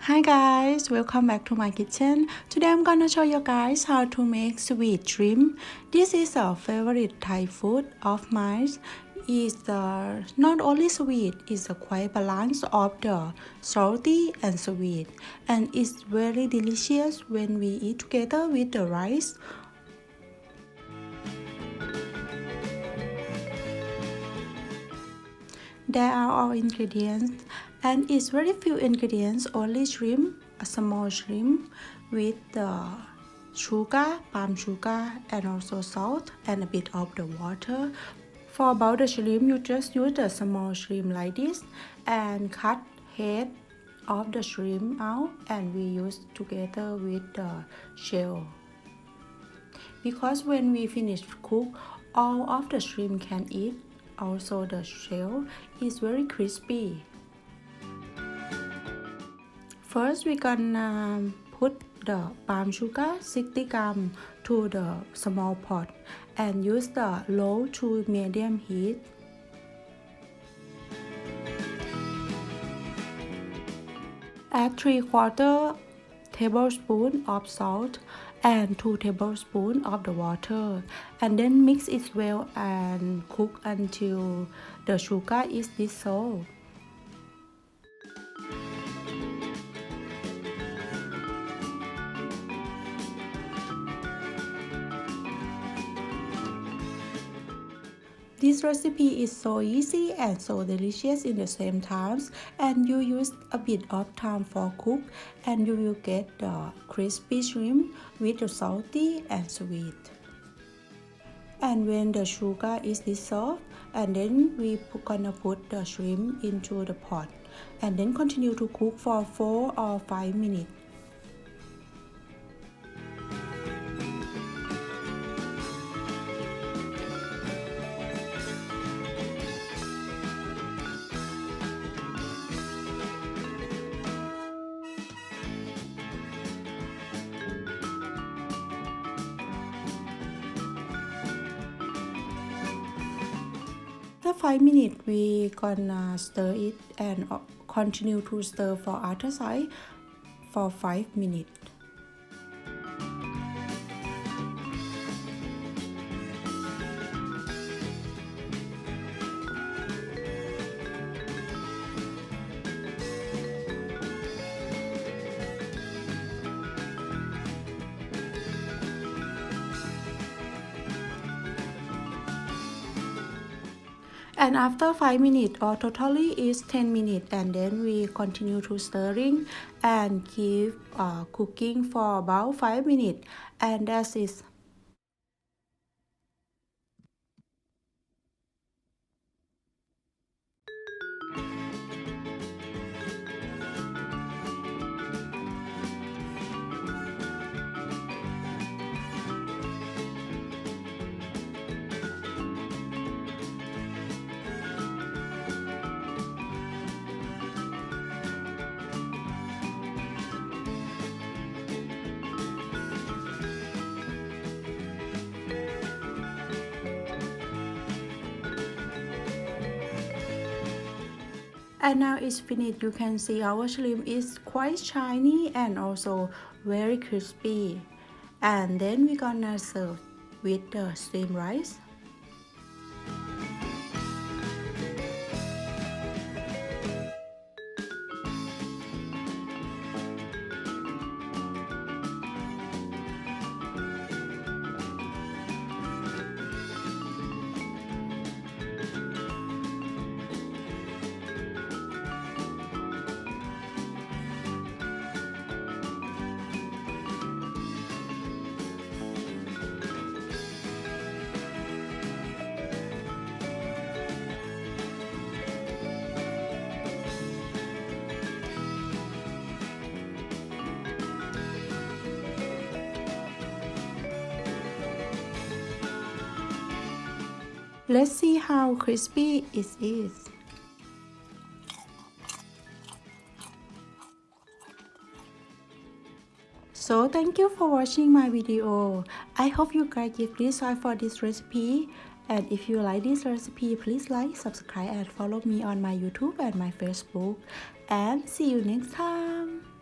Hi guys, welcome back to my kitchen. Today I'm gonna show you guys how to make sweet shrimp. This is a favorite Thai food of mine. It's not only sweet, it's a quite balance of the salty and sweet, and it's very delicious when we eat together with the rice. There are all ingredients, and it's very few ingredients, only shrimp, a small shrimp with the sugar, palm sugar, and also salt and a bit of the water. For about the shrimp, you just use the small shrimp like this and cut head of the shrimp out, and we use together with the shell. Because when we finish cook, all of the shrimp can eat. Also the shell is very crispy. First we gonna put the palm sugar 60 gram to the small pot and use the low to medium heat. Add 3/4 tablespoon of salt and 2 tablespoons of the water, and then mix it well and cook until the sugar is dissolved. This recipe is so easy and so delicious in the same times, and you use a bit of time for cook, and you will get the crispy shrimp with the salty and sweet. And when the sugar is dissolved, and then we gonna put the shrimp into the pot, and then continue to cook for 4 or 5 minutes. After 5 minutes, we gonna stir it and continue to stir for other side for 5 minutes. And after 5 minutes, or totally is 10 minutes, and then we continue to stirring and keep cooking for about 5 minutes, and that's it. And now it's finished. You can see our shrimp is quite shiny and also very crispy. And then we're gonna serve with the steamed rice. Let's see how crispy it is. So thank you for watching my video. I hope you guys give this try for this recipe. And if you like this recipe, please like, subscribe and follow me on my YouTube and my Facebook. And see you next time.